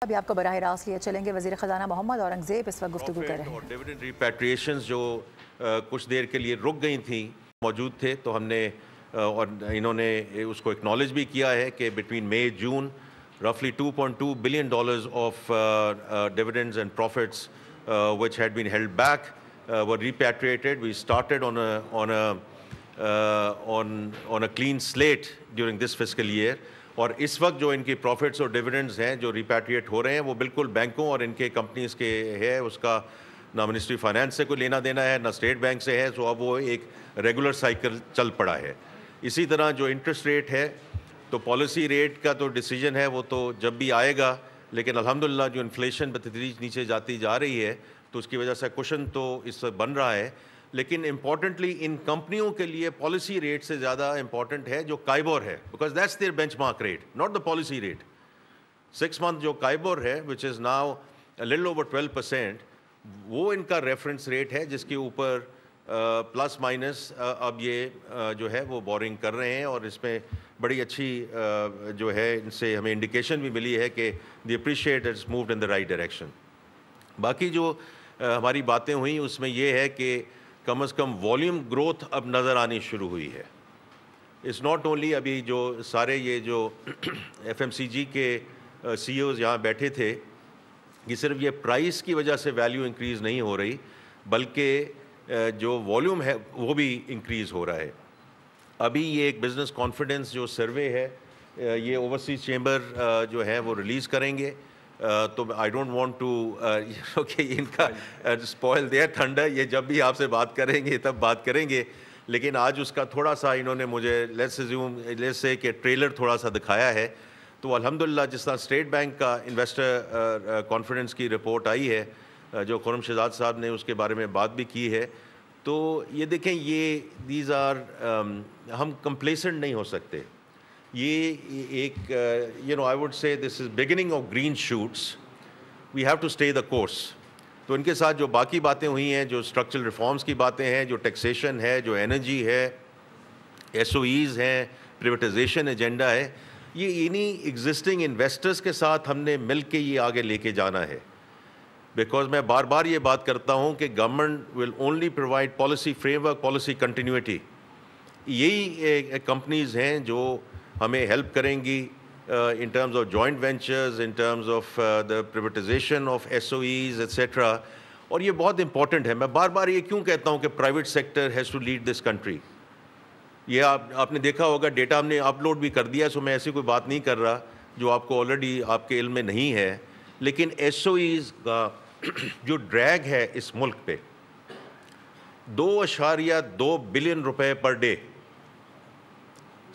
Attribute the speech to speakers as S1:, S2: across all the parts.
S1: ابھی آپ کو براہ راست لیے چلیں گے وزیر خزانہ محمد اورنگزیب اس وقت گفتگو کر رہے ہیں.
S2: ڈیویڈنڈ ریپیٹریشنز جو کچھ دیر کے لیے رک گئی تھیں موجود تھے تو ہم نے اور انہوں نے اس کو اکنالج بھی کیا ہے کہ between May June roughly $2.2 billion of dividends and profits which had been held back were repatriated. We started on a clean slate during this fiscal year. اور اس وقت جو ان کی پروفٹس اور ڈیویڈنڈز ہیں جو ریپیٹریٹ ہو رہے ہیں وہ بالکل بینکوں اور ان کے کمپنیز کے ہے, اس کا نہ منسٹری فائنانس سے کوئی لینا دینا ہے نہ اسٹیٹ بینک سے ہے. سو اب وہ ایک ریگولر سائیکل چل پڑا ہے. اسی طرح جو انٹرسٹ ریٹ ہے تو پالیسی ریٹ کا تو ڈیسیجن ہے وہ تو جب بھی آئے گا, لیکن الحمدللہ جو انفلیشن بتدریج نیچے جاتی جا رہی ہے تو اس کی وجہ سے کوشن تو اس سے بن رہا ہے. لیکن امپورٹنٹلی ان کمپنیوں کے لیے پالیسی ریٹ سے زیادہ امپورٹنٹ ہے جو کائبور ہے, because that's their benchmark rate, not the policy rate. 6 month جو کائبور ہے which is now little over 12%, وہ ان کا ریفرنس ریٹ ہے جس کے اوپر پلس مائنس اب یہ جو ہے وہ بورنگ کر رہے ہیں. اور اس میں بڑی اچھی جو ہے ان سے ہمیں انڈیکیشن بھی ملی ہے کہ they appreciate it's moved in the right direction. باقی جو ہماری باتیں ہوئیں اس میں یہ ہے کہ کم از کم والیوم گروتھ اب نظر آنی شروع ہوئی ہے. اٹس ناٹ اونلی ابھی جو سارے یہ جو ایف ایم سی جی کے سی اوز یہاں بیٹھے تھے, یہ صرف یہ پرائس کی وجہ سے ویلیو انکریز نہیں ہو رہی بلکہ جو والیوم ہے وہ بھی انکریز ہو رہا ہے. ابھی یہ ایک بزنس کانفیڈنس جو سروے ہے یہ اوورسیز چیمبر جو ہے وہ ریلیز کریں گے, تو آئی ڈونٹ وانٹ ٹو کہ ان کا اسپوائل دیئر تھنڈر, یہ جب بھی آپ سے بات کریں گے تب بات کریں گے. لیکن آج اس کا تھوڑا سا انہوں نے مجھے لیٹس سے کہ ٹریلر تھوڑا سا دکھایا ہے. تو الحمدللہ جس طرح اسٹیٹ بینک کا انویسٹر کانفیڈنس کی رپورٹ آئی ہے جو خرم شہزاد صاحب نے اس کے بارے میں بات بھی کی ہے, تو یہ دیکھیں یہ دیز آر ہم کمپلیسنٹ نہیں ہو سکتے. یہ ایک I would say this is beginning of green shoots, we have to stay the course. تو ان کے ساتھ جو باقی باتیں ہوئی ہیں, جو اسٹرکچرل ریفارمس کی باتیں ہیں, جو ٹیکسیشن ہے, جو انرجی ہے, ایس او ایز ہیں, پریویٹائزیشن ایجنڈا ہے, یہ انہی ایگزسٹنگ انویسٹرز کے ساتھ ہم نے مل کے یہ آگے لے کے جانا ہے. بیکاز میں بار بار یہ بات کرتا ہوں کہ government will only provide policy frame work, policy continuity. یہی کمپنیز ہیں جو ہمیں ہیلپ کریں گی in terms of joint ventures, in terms of the privatization of SOEs, etc. اور یہ بہت امپورٹنٹ ہے. میں بار بار یہ کیوں کہتا ہوں کہ private sector has to lead this country. یہ آپ نے دیکھا ہوگا ڈیٹا ہم نے اپلوڈ بھی کر دیا, سو میں ایسی کوئی بات نہیں کر رہا جو آپ کو آلریڈی آپ کے علم میں نہیں ہے. لیکن SOEs کا جو ڈریگ ہے اس ملک پہ 2.2 بلین روپے per day,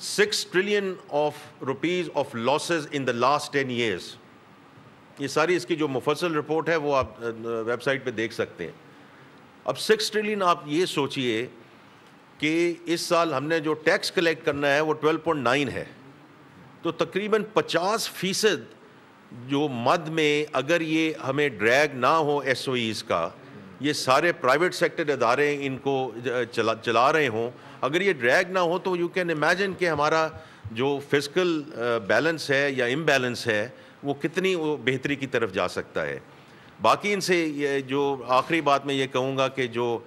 S2: 6 trillion of rupees of losses in the last 10 years. یہ ساری اس کی جو مفصل رپورٹ ہے وہ آپ ویب سائٹ پہ دیکھ سکتے ہیں. اب 6 trillion آپ یہ سوچئے کہ اس سال ہم نے جو ٹیکس کلیکٹ کرنا ہے وہ 12.9 ہے, تو تقریباً 50% جو مد میں اگر یہ ہمیں ڈریگ نہ ہو ایس او ایز کا, یہ سارے پرائیویٹ سیکٹر ادارے ان کو چلا رہے ہوں, اگر یہ ڈریگ نہ ہو تو یو کین امیجن کہ ہمارا جو فزیکل بیلنس ہے یا امبیلنس ہے وہ کتنی بہتری کی طرف جا سکتا ہے. باقی ان سے یہ جو آخری بات میں یہ کہوں گا کہ جو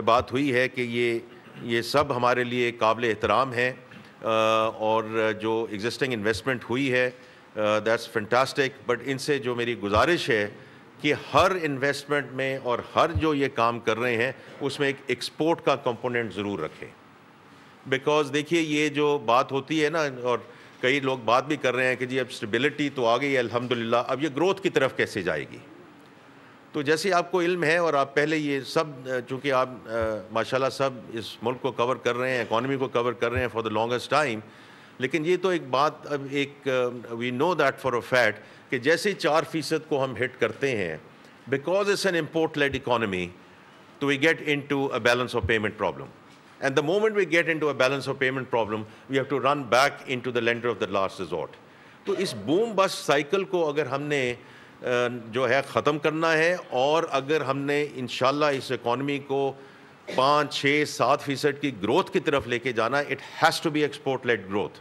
S2: بات ہوئی ہے کہ یہ سب ہمارے لیے قابل احترام ہے, اور جو ایگزسٹنگ انویسٹمنٹ ہوئی ہے دیٹس فینٹاسٹک. بٹ ان سے جو میری گزارش ہے کہ ہر انویسٹمنٹ میں اور ہر جو یہ کام کر رہے ہیں اس میں ایک ایکسپورٹ کا کمپوننٹ ضرور رکھیں. بیکاز دیکھیے یہ جو بات ہوتی ہے نا, اور کئی لوگ بات بھی کر رہے ہیں کہ جی اب اسٹیبلٹی تو آ گئی ہے الحمدللہ, اب یہ گروتھ کی طرف کیسے جائے گی. تو جیسے آپ کو علم ہے اور آپ پہلے یہ سب چونکہ آپ ماشاءاللہ سب اس ملک کو کور کر رہے ہیں, اکانومی کو کور کر رہے ہیں فار دا لانگسٹ ٹائم, لیکن یہ تو ایک بات اب ایک we know that for a fact کہ جیسے 4% کو ہم ہٹ کرتے ہیں because it's an import led economy, تو we get into a balance of payment problem. And the moment we get into a balance of payment problem, we have to run back into the lender of the last resort. تو اس boom best cycle کو اگر ہم نے جو ہے ختم کرنا ہے, اور اگر ہم نے انشاءاللہ اس اکانومی کو 5-6-7% کی گروتھ کی طرف لے کے جانا, it has to be export led growth.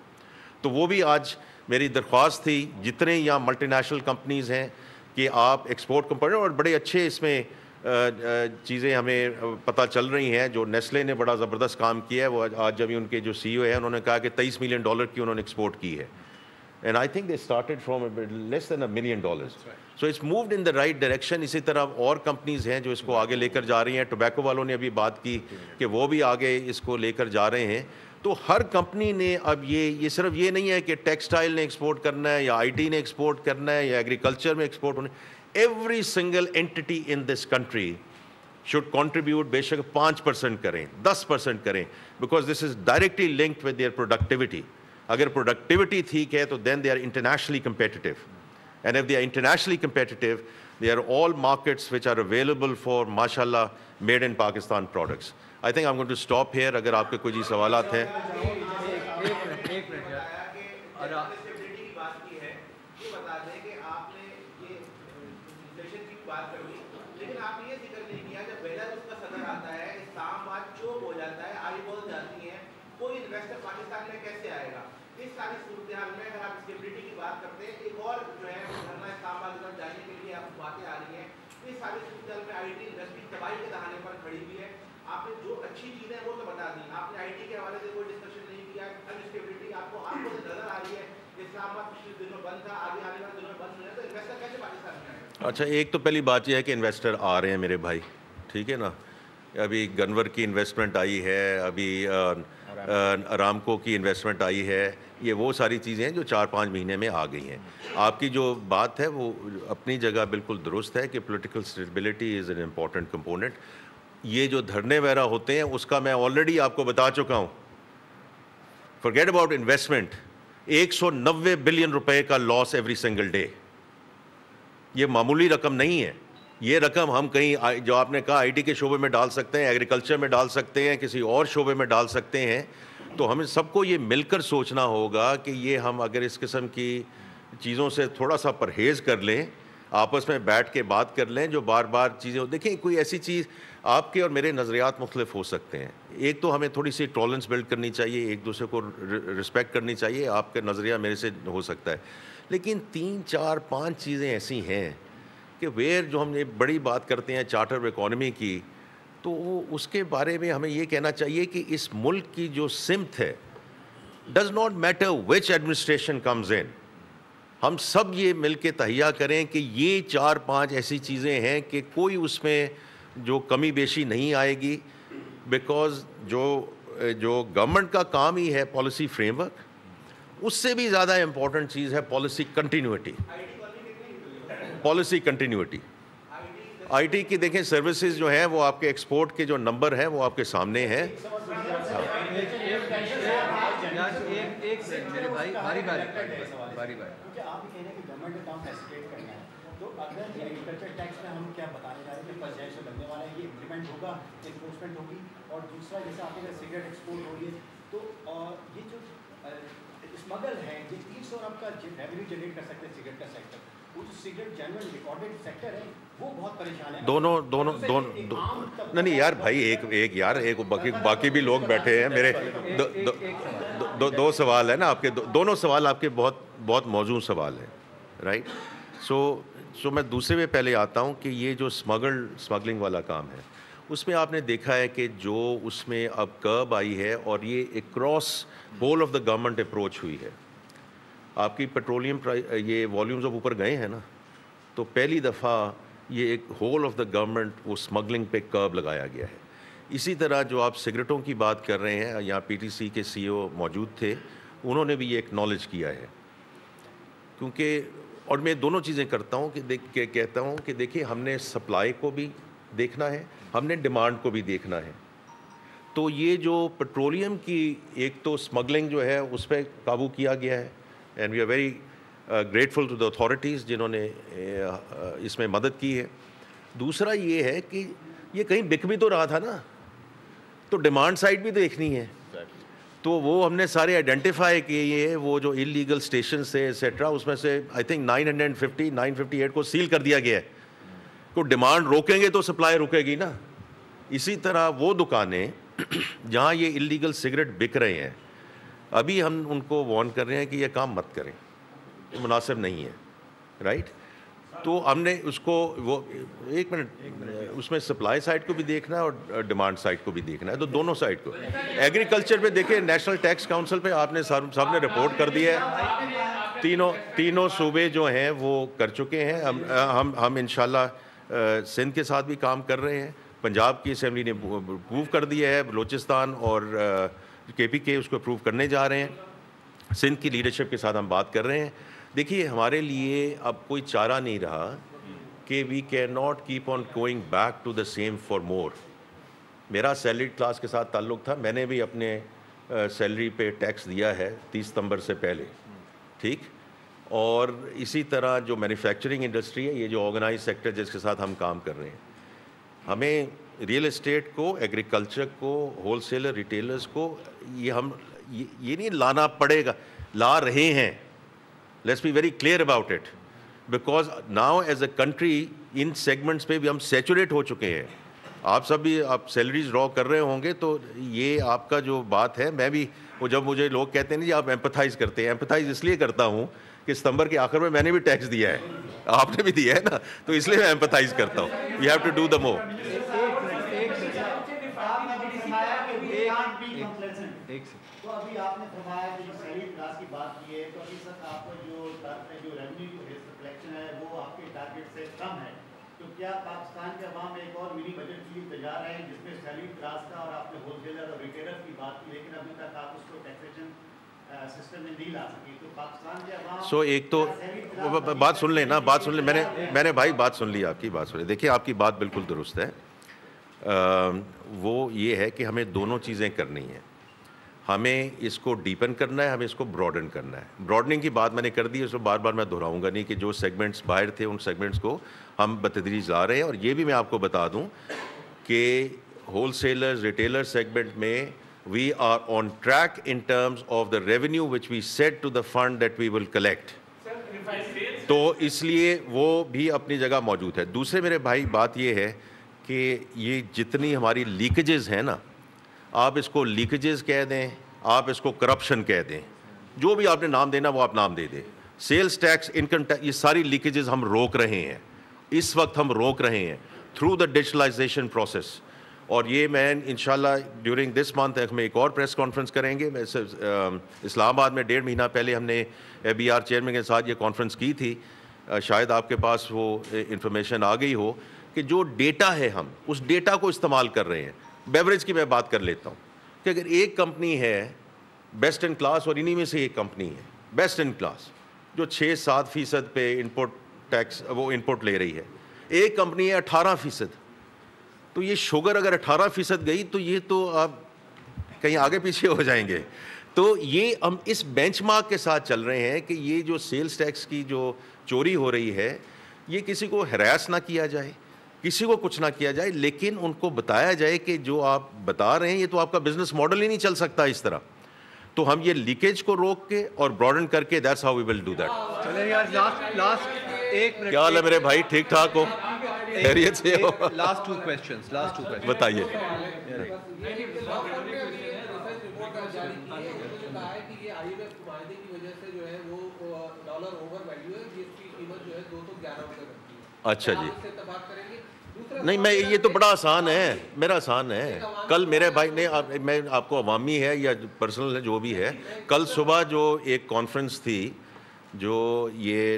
S2: تو وہ بھی آج میری درخواست تھی جتنے یہاں ملٹی نیشنل کمپنیز ہیں کہ آپ ایکسپورٹ کمپنی، اور بڑے اچھے اس میں چیزیں ہمیں پتہ چل رہی ہیں. جو نیسلے نے بڑا زبردست کام کیا ہے، وہ آج جب ان کے جو سی او ہیں انہوں نے کہا کہ $23 ملین کی انہوں نے ایکسپورٹ کی ہے. And I think they started from less than $1 million. So it's moved in the right direction. اسی طرح اور کمپنیز ہیں جو اس کو آگے لے کر جا رہی ہیں. ٹوبیکو والوں نے ابھی بات کی کہ وہ بھی آگے اس کو لے کر جا رہے ہیں. تو ہر کمپنی نے اب یہ صرف یہ نہیں ہے کہ ٹیکسٹائل نے ایکسپورٹ کرنا ہے یا آئی ٹی نے ایکسپورٹ کرنا ہے یا ایگریکلچر میں ایکسپورٹ ہونا ہے. Every single entity in this country should contribute بے شک 5% کریں 10% کریں, because this is directly linked with their productivity. اگر productivity ٹھیک ہے تو then they are internationally competitive, and if they are internationally competitive they are all markets which are available for mashallah made in Pakistan products. I think I'm going to stop here. اگر آپ کے کوئی جی سوالات ہیں.
S3: پاکستان میں کیسے آئے گا اس ساری صورتحال میں؟ اگر آپ اسٹیبلٹی کی بات کرتے ہیں، ایک اور جو ہے دھرنا اسلام آباد جانے کے لیے آپ باتیں آ رہی ہیں. اس ساری صورتحال میں آئی ٹی انڈسٹری تباہی کے دہانے پر کھڑی ہوئی ہے. آپ نے جو اچھی چیزیں ہیں وہ تو بتا دی، آپ نے آئی ٹی کے حوالے سے کوئی ڈسکشن نہیں کیا. انسٹیبلٹی آپ کو نظر آ رہی ہے. اسلام آباد پچھلے دنوں بند تھا، آگے آنے والے دنوں میں بند ہونا ہے، تو انویسٹر کیسے پاکستان میں آئے گا؟
S2: اچھا، ایک تو پہلی بات یہ ہے کہ انویسٹر آ رہے ہیں میرے بھائی، ٹھیک ہے نا. ابھی گنور کی انویسٹمنٹ آئی ہے، ابھی ارامکو کی انویسٹمنٹ آئی ہے. یہ وہ ساری چیزیں ہیں جو 4-5 مہینے میں آ گئی ہیں. آپ کی جو بات ہے وہ اپنی جگہ بالکل درست ہے کہ political stability is an important component. یہ جو دھرنے وغیرہ ہوتے ہیں اس کا میں آلریڈی آپ کو بتا چکا ہوں. forget about investment. 190 بلین روپے کا لاس ایوری سنگل ڈے. یہ معمولی رقم نہیں ہے. یہ رقم ہم کہیں جو آپ نے کہا آئی ٹی کے شعبے میں ڈال سکتے ہیں، ایگریکلچر میں ڈال سکتے ہیں، کسی اور شعبے میں ڈال سکتے ہیں. تو ہمیں سب کو یہ مل کر سوچنا ہوگا کہ یہ ہم اگر اس قسم کی چیزوں سے تھوڑا سا پرہیز کر لیں، آپس میں بیٹھ کے بات کر لیں. جو بار بار چیزیں دیکھیں، کوئی ایسی چیز آپ کے اور میرے نظریات مختلف ہو سکتے ہیں. ایک تو ہمیں تھوڑی سی ٹالرنس بلڈ کرنی چاہیے، ایک دوسرے کو رسپیکٹ کرنی چاہیے. آپ کا نظریہ میرے سے ہو سکتا ہے، لیکن 3 4 5 چیزیں ایسی ہیں کہ ویئر جو ہم یہ بڑی بات کرتے ہیں چارٹر اکانومی کی، تو اس کے بارے میں ہمیں یہ کہنا چاہیے کہ اس ملک کی جو سمت ہے، does not matter which administration comes in. ہم سب یہ مل کے تہیہ کریں کہ یہ 4-5 ایسی چیزیں ہیں کہ کوئی اس میں جو کمی بیشی نہیں آئے گی. بیکاز جو گورنمنٹ کا کام ہی ہے پالیسی فریم ورک، اس سے بھی زیادہ امپورٹنٹ چیز ہے policy continuity. Policy continuity I T کی دیکھیں سروسز جو ہیں وہ آپ کے ایکسپورٹ کے جو نمبر ہیں وہ آپ کے سامنے ہیں.
S4: اور دوسرا جیسے آپ نے سگریٹ ایکسپورٹ ہو رہی ہے تو یہ جو اسمگل ہے یہ 300 ارب کا ریونیو جنریٹ کر سکتے ہیں سگریٹ کا سیکٹر. وہ جو سگریٹ جنرل ریکارڈڈ سیکٹر ہے وہ بہت پریشان ہے.
S2: دونوں نہیں یار بھائی، ایک باقی بھی لوگ بیٹھے ہیں. میرے دو سوال ہے نا آپ کے، دونوں سوال آپ کے بہت موزوں سوال ہے، رائٹ. سو میں دوسرے میں پہلے آتا ہوں کہ یہ جو اسمگلنگ والا کام ہے، اس میں آپ نے دیکھا ہے کہ جو اس میں اب کرب آئی ہے اور یہ across whole of the government approach ہوئی ہے. آپ کی پیٹرولیم یہ والیومز اب اوپر گئے ہیں نا، تو پہلی دفعہ یہ ایک ہول آف دا گورنمنٹ وہ اسمگلنگ پہ کرب لگایا گیا ہے. اسی طرح جو آپ سگریٹوں کی بات کر رہے ہیں، یہاں پی ٹی سی کے سی او موجود تھے، انہوں نے بھی یہ ایکنالج کیا ہے. کیونکہ اور میں دونوں چیزیں کرتا ہوں کہ کہتا ہوں کہ دیکھیں ہم نے سپلائی کو بھی دیکھنا ہے، ہم نے ڈیمانڈ کو بھی دیکھنا ہے. تو یہ جو پیٹرولیم کی ایک تو اسمگلنگ جو ہے اس پہ قابو کیا گیا ہے، and we are very grateful to the authorities جنہوں نے اس میں مدد کی ہے. دوسرا یہ ہے کہ یہ کہیں بک بھی تو رہا تھا نا، تو ڈیمانڈ سائڈ بھی دیکھنی ہے. تو وہ ہم نے سارے آئیڈینٹیفائی کیے. وہ جو انلیگل اسٹیشنس تھے ایٹسیٹرا، اس میں سے آئی تھنک 958 کو سیل کر دیا گیا ہے. تو ڈیمانڈ روکیں گے تو سپلائی رکے گی نا. اسی طرح وہ دکانیں جہاں یہ انلیگل سگریٹ بک رہے ہیں، ابھی ہم ان کو وارن کر رہے ہیں کہ یہ کام مت کریں. مناسب نہیں ہے, رائٹ. تو ہم نے اس کو وہ ایک منٹ اس میں سپلائی سائڈ کو بھی دیکھنا ہے اور ڈیمانڈ سائڈ کو بھی دیکھنا ہے, تو دونوں سائڈ کو. ایگریکلچر پہ دیکھیں, نیشنل ٹیکس کاؤنسل پہ آپ نے سب نے رپورٹ کر دی ہے, تینوں صوبے جو ہیں وہ کر چکے ہیں. ہم انشاءاللہ سندھ کے ساتھ بھی کام کر رہے ہیں, پنجاب کی اسمبلی نے اپروو کر دیا ہے, بلوچستان اور KPK اس کو اپروو کرنے جا رہے ہیں, سندھ کی لیڈرشپ کے ساتھ ہم بات کر رہے ہیں. دیکھیے ہمارے لیے اب کوئی چارہ نہیں رہا کہ we can not keep on going back to the same for more. میرا سیلریڈ کلاس کے ساتھ تعلق تھا, میں نے بھی اپنے سیلری پہ ٹیکس دیا ہے 30 ستمبر سے پہلے, ٹھیک. اور اسی طرح جو مینوفیکچرنگ انڈسٹری ہے, یہ جو آرگنائز سیکٹر جس کے ساتھ ہم کام کر رہے ہیں, ہمیں ریئل اسٹیٹ کو, ایگریکلچر کو, ہول سیلر ریٹیلرز کو یہ نہیں لانا پڑے گا, لا رہے ہیں. Let's be very clear about it, because now as a country in segments پہ بھی ہم سیچوریٹ ہو چکے ہیں. آپ سب بھی آپ سیلریز ڈرا کر رہے ہوں گے, تو یہ آپ کا جو بات ہے, میں بھی وہ جب مجھے لوگ کہتے ہیں جی آپ ایمپتھائز کرتے ہیں, ایمپتھائز اس لیے کرتا ہوں کہ ستمبر کے آخر میں نے بھی ٹیکس دیا ہے, آپ نے بھی دیا ہے نا, تو اس لیے میں ایمپتھائز کرتا ہوں. We have to do the more.
S4: تو ابھی آپ نے فرمایا کہ جو سیلریڈ کلاس کی بات کی ہے, تو ابھی تک آپ کا جو ریونیو ریفلیکشن ہے وہ آپ کے ٹارگیٹ سے کم ہے. تو کیا پاکستان کے عوام ایک اور منی بجٹ کی تیار ہے جس میں سیلریڈ کلاس کا, اور آپ نے ہول سیلر اور ریٹیلر کی بات کی, لیکن ابھی تک آپ اس کو ٹیکسیشن سسٹم میں نہیں لا سکی. تو پاکستان کے عوام
S2: ایک تو بات سن لیں نا, بات سن لیں, میں نے بھائی بات سن لی, آپ کی بات سن لی. دیکھیے آپ کی بات بالکل درست ہے. وہ یہ ہے کہ ہمیں دونوں چیزیں کرنی ہیں. ہمیں اس کو ڈیپن کرنا ہے, ہمیں اس کو براڈن کرنا ہے. براڈننگ کی بات میں نے کر دی, اس کو بار بار میں دہراؤں گا نہیں, کہ جو سیگمنٹس باہر تھے ان سیگمنٹس کو ہم بتدریج لا رہے ہیں. اور یہ بھی میں آپ کو بتا دوں کہ ہول سیلرز ریٹیلر سیگمنٹ میں we are on track in terms of the revenue which we set to the fund that we will collect. تو اس لیے وہ بھی اپنی جگہ موجود ہے. دوسرے میرے بھائی بات یہ ہے کہ یہ جتنی ہماری لیکیجز ہیں نا, آپ اس کو لیکیجز کہہ دیں, آپ اس کو کرپشن کہہ دیں, جو بھی آپ نے نام دینا وہ آپ نام دے دیں. سیلز ٹیکس, انکم ٹیکس, یہ ساری لیکیجز ہم روک رہے ہیں, اس وقت ہم روک رہے ہیں تھرو دا ڈیجیٹلائزیشن پروسیس. اور یہ میں انشاءاللہ ڈیورنگ دس منتھ ہم ایک اور پریس کانفرنس کریں گے. اسلام آباد میں 1.5 مہینہ پہلے ہم نے ABR چیئرمین کے ساتھ یہ کانفرنس کی تھی, شاید آپ کے پاس وہ انفارمیشن آ گئی ہو, کہ جو ڈیٹا ہے ہم اس ڈیٹا کو استعمال کر رہے ہیں. بیوریج کی میں بات کر لیتا ہوں کہ اگر ایک کمپنی ہے بیسٹ ان کلاس, اور انہی میں سے ایک کمپنی ہے بیسٹ ان کلاس جو 6-7% پہ انپوٹ ٹیکس وہ انپوٹ لے رہی ہے, ایک کمپنی ہے 18%, تو یہ شوگر اگر 18% گئی تو یہ تو آپ کہیں آگے پیچھے ہو جائیں گے. تو یہ ہم اس بینچ مارک کے ساتھ چل رہے ہیں کہ یہ جو سیلز ٹیکس کی جو چوری ہو رہی ہے, یہ کسی کو ہراس نہ کیا جائے, کسی کو کچھ نہ کیا جائے, لیکن ان کو بتایا جائے کہ جو آپ بتا رہے ہیں یہ تو آپ کا بزنس ماڈل ہی نہیں چل سکتا اس طرح. تو ہم یہ لیکیج کو روک کے اور براڈن کر کے, that's how we will do that.
S5: چلیں یار لاسٹ ایک منٹ,
S2: کیا حال ہے میرے بھائی, ٹھیک ٹھاک ہو, خیریت سے ہو؟
S5: لاسٹ ٹو کوسچنز
S2: بتائیے. اچھا جی, نہیں میں یہ تو بڑا آسان ہے, میرا آسان ہے. کل میرے بھائی نے, میں آپ کو عوامی ہے یا پرسنل ہے جو بھی ہے, کل صبح جو ایک کانفرنس تھی جو یہ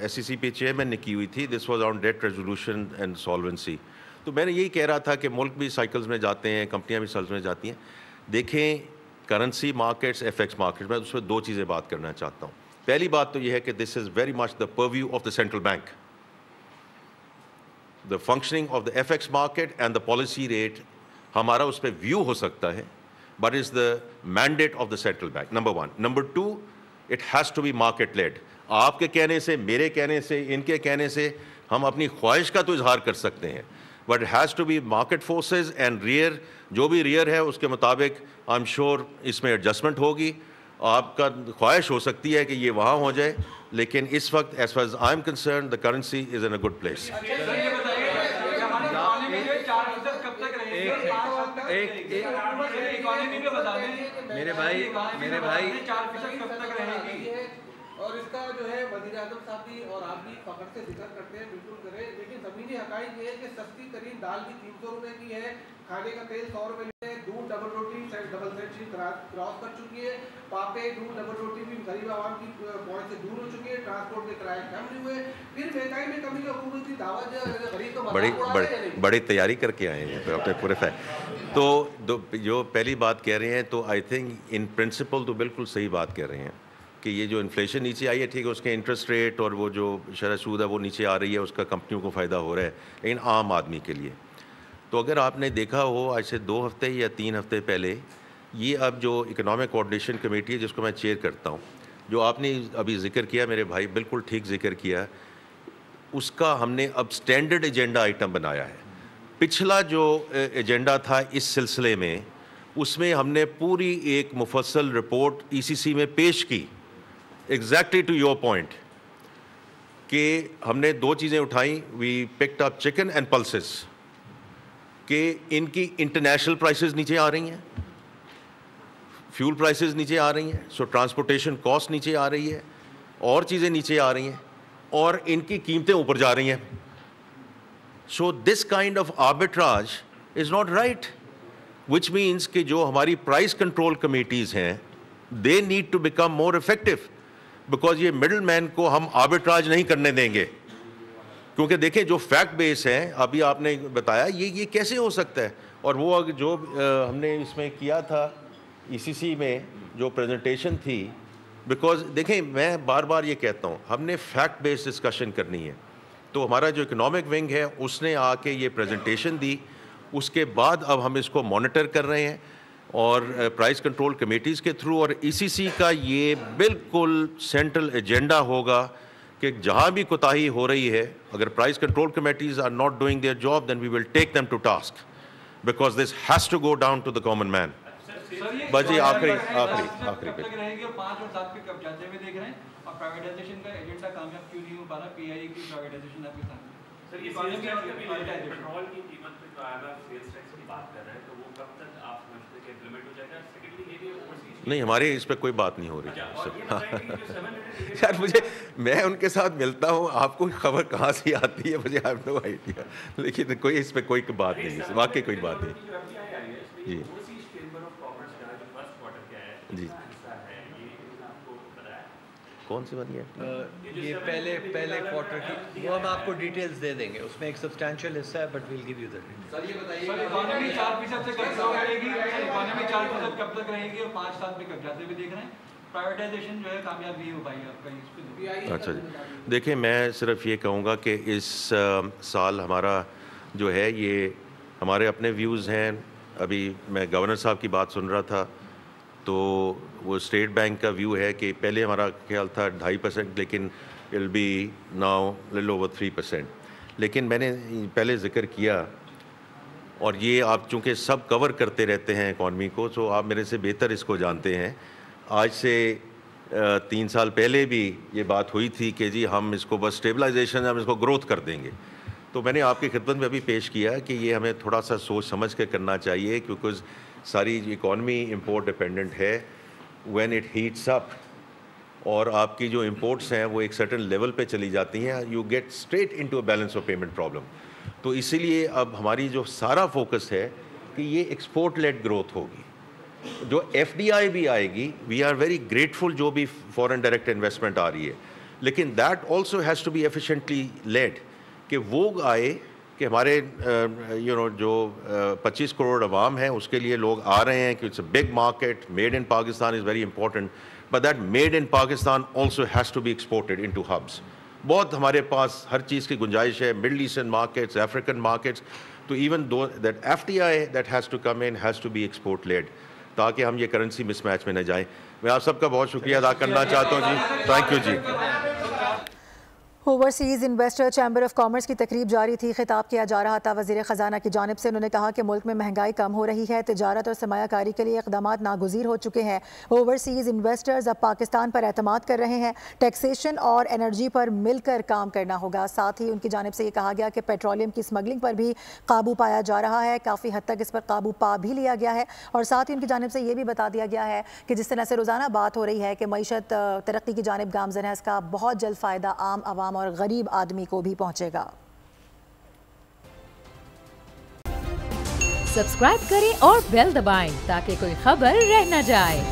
S2: SEC پہ چیئرمین نے کی ہوئی تھی, this was on debt resolution and solvency. تو میں نے یہی کہہ رہا تھا کہ ملک بھی سائیکلز میں جاتے ہیں, کمپنیاں بھی سائیکلز میں جاتی ہیں. دیکھیں کرنسی مارکیٹس, FX مارکیٹس, میں اس میں 2 چیزیں بات کرنا چاہتا ہوں. پہلی بات تو یہ ہے کہ this is very much the purview of the central bank. The functioning of the FX market and the policy rate, ہمارا اس پہ ویو ہو سکتا ہے, but is the mandate of the central bank, number 1. Number 2, it has to be market led. آپ کے کہنے سے, میرے کہنے سے, ان کے کہنے سے ہم اپنی خواہش کا تو اظہار کر سکتے ہیں, but has to be market forces and ریئر, جو بھی ریئر ہے اس کے مطابق آئی ایم شیور اس میں ایڈجسٹمنٹ ہوگی. آپ کا خواہش ہو سکتی ہے کہ یہ وہاں ہو جائے, لیکن اس وقت as far as I am concern the currency is in a good place.
S5: میرے بھائی
S3: اور اس کا جو ہے وزیر اعظم صاحب بھی اور آپ بھی فخر سے ذکر کرتے ہیں, بالکل کریں, لیکن زمینی حقائق یہ ہے کہ سستی ترین دال بھی 300 روپے کی ہے, کھانے کا تیل 100 روپے ہے, دودھ ڈبل روٹی ڈبل سینچری کراس کر چکی ہے, پاپے دودھ ڈبل روٹی بھی غریب عوام کی پوائنٹ سے دور ہو چکی ہے, ٹرانسپورٹ کے کرائے کم نہیں ہوئے, پھر مہنگائی میں کمی کی حکومت کی دعوت غریب کو
S2: بڑی تیاری کر کے آئے ہیں اپنے پورے تو جو پہلی بات کہہ رہے ہیں تو آئی تھنک ان پرنسپل تو بالکل صحیح بات کہہ رہے ہیں کہ یہ جو انفلیشن نیچے آئی ہے, ٹھیک ہے, اس کے انٹرسٹ ریٹ اور وہ جو شرح سود ہے وہ نیچے آ رہی ہے, اس کا کمپنیوں کو فائدہ ہو رہا ہے, لیکن عام آدمی کے لیے تو اگر آپ نے دیکھا ہو آج سے 2 ہفتے یا 3 ہفتے پہلے, یہ اب جو اکنامک کوآرڈینیشن کمیٹی ہے جس کو میں چیئر کرتا ہوں, جو آپ نے ابھی ذکر کیا میرے بھائی, بالکل ٹھیک ذکر کیا, اس کا ہم نے اب سٹینڈرڈ ایجنڈا آئٹم بنایا ہے. پچھلا جو ایجنڈا تھا اس سلسلے میں, اس میں ہم نے پوری ایک مفصل رپورٹ ECC میں پیش کی, ایگزیکٹلی ٹو یور پوائنٹ, کہ ہم نے 2 چیزیں اٹھائیں, we picked up chicken and pulses, کہ ان کی انٹرنیشنل پرائسز نیچے آ رہی ہیں, فیول پرائسز نیچے آ رہی ہیں, سو ٹرانسپورٹیشن کاسٹ نیچے آ رہی ہے, اور چیزیں نیچے آ رہی ہیں, اور ان کی قیمتیں اوپر جا رہی ہیں. So this kind of arbitrage is not right, which means کہ جو ہماری پرائس کنٹرول کمیٹیز ہیں, they need to become more effective, because یہ مڈل مین کو ہم آربٹراج نہیں کرنے دیں گے. کیونکہ دیکھیں جو فیکٹ بیس ہے, ابھی آپ نے بتایا, یہ کیسے ہو سکتا ہے. اور وہ جو ہم نے اس میں کیا تھا ECC میں جو پریزنٹیشن تھی, بیکاز دیکھیں میں بار بار یہ کہتا ہوں, ہم نے فیکٹ بیس ڈسکشن کرنی ہے. تو ہمارا جو اکنامک ونگ ہے اس نے آ کے یہ پریزنٹیشن دی, اس کے بعد اب ہم اس کو مانیٹر کر رہے ہیں, اور پرائس کنٹرول کمیٹیز کے تھرو, اور ECC کا یہ بالکل سینٹرل ایجنڈا ہوگا کہ جہاں بھی کوتاہی ہو رہی ہے, اگر price control committees are not doing their job, then we will take them to task, because this has to go down to the common man. بس جی آخری پہ
S6: 5 اور 7 پہ کب جاتے ہوئے دیکھ رہے ہیں, اور پرائیویٹائزیشن کا ایجنڈا کامیاب کیوں نہیں ہو پا رہا, PIA کی پرائیویٹائزیشن آپ کے سامنے.
S7: سر یہ پیٹرول کی قیمت پہ جو IMF سیلز ٹیکس کی بات کر رہے ہیں, تو وہ کب تک آپ سمجھتے ہیں کہ امپلیمنٹ ہو جائے گا؟ سیکنڈلی یہ بھی اوورسیز
S2: نہیں, ہمارے اس پہ کوئی بات نہیں ہو رہی. یار میں ان کے ساتھ ملتا ہوں, آپ کو خبر کہاں سے آتی ہے مجھے I have no idea, لیکن کوئی اس پہ کوئی بات نہیں ہے, واقعی کوئی بات نہیں. جی جی کون سی بنی ہے؟
S5: یہ پہلے کوارٹر کی, وہ ہم آپ کو ڈیٹیلز دے دیں گے, اس میں ایک سبسٹینشیل حصہ ہے, but we'll give you the details.
S6: Sir یہ بتائیے اکانومی 4% سے کب تک رہے گی, اکانومی 4% کب تک رہے گی, اور 5 سال میں کب جاتے ہوئے دیکھ رہے ہیں, پرائیویٹائزیشن جو ہے کامیاب نہیں ہو پائی آپ کا اس پہ.
S2: اچھا جی, دیکھیں میں صرف یہ کہوں گا کہ اس سال ہمارا جو ہے یہ ہمارے اپنے ویوز ہیں. ابھی میں گورنر صاحب کی بات سن رہا تھا, تو وہ اسٹیٹ بینک کا ویو ہے کہ پہلے ہمارا خیال تھا 2.5%, لیکن will be now little over 3%. لیکن میں نے پہلے ذکر کیا, اور یہ آپ چونکہ سب کور کرتے رہتے ہیں اکانومی کو, تو آپ میرے سے بہتر اس کو جانتے ہیں. آج سے 3 سال پہلے بھی یہ بات ہوئی تھی کہ جی ہم اس کو بس اسٹیبلائزیشن, ہم اس کو گروتھ کر دیں گے. تو میں نے آپ کی خدمت میں ابھی پیش کیا کہ یہ ہمیں تھوڑا سا سوچ سمجھ کے کرنا چاہیے, کیونکہ ساری اکانومی امپورٹ ڈپینڈنٹ ہے. وین اٹ ہیٹس اپ اور آپ کی جو امپورٹس ہیں وہ ایک سرٹن لیول پہ چلی جاتی ہیں, you get straight into a balance of payment problem. تو اسی لیے اب ہماری جو سارا فوکس ہے کہ یہ ایکسپورٹ لیڈ گروتھ ہوگی. جو FDI بھی آئے گی, وی آر ویری گریٹفل جو بھی فورن ڈائریکٹ انویسٹمنٹ آ رہی ہے, لیکن that also has to be efficiently led, کہ وہ آئے کہ ہمارے جو 25 کروڑ عوام ہیں اس کے لیے لوگ آ رہے ہیں, کہ it's a big market, made in Pakistan is very important, but that made in Pakistan also has to be exported into hubs. بہت ہمارے پاس ہر چیز کی گنجائش ہے, middle eastern markets, African markets, تو even though that FDI that has to come in has to be export led, تاکہ ہم یہ کرنسی مس میچ میں نہ جائیں. میں آپ سب کا بہت شکریہ ادا کرنا چاہتا ہوں جی. تھینک یو جی.
S1: Overseas investor chamber of commerce کی تقریب جاری تھی. خطاب کیا جا رہا تھا وزیر خزانہ کی جانب سے. انہوں نے کہا کہ ملک میں مہنگائی کم ہو رہی ہے, تجارت اور سرمایہ کاری کے لیے اقدامات ناگزیر ہو چکے ہیں. اوورسیز انویسٹرز اب پاکستان پر اعتماد کر رہے ہیں. ٹیکسیشن اور انرجی پر مل کر کام کرنا ہوگا. ساتھ ہی ان کی جانب سے یہ کہا گیا کہ پیٹرولیم کی اسمگلنگ پر بھی قابو پایا جا رہا ہے. کافی حد تک اس پر قابو پا بھی لیا گیا ہے. اور ساتھ ہی ان کی جانب سے یہ بھی بتا دیا گیا ہے کہ جس طرح سے روزانہ بات ہو رہی ہے کہ معیشت ترقی کی جانب گامزن ہے, اس کا بہت جلد فائدہ عام عوام اور غریب آدمی کو بھی پہنچے گا.
S8: سبسکرائب کریں اور بیل دبائیں تاکہ کوئی خبر رہ نہ جائے.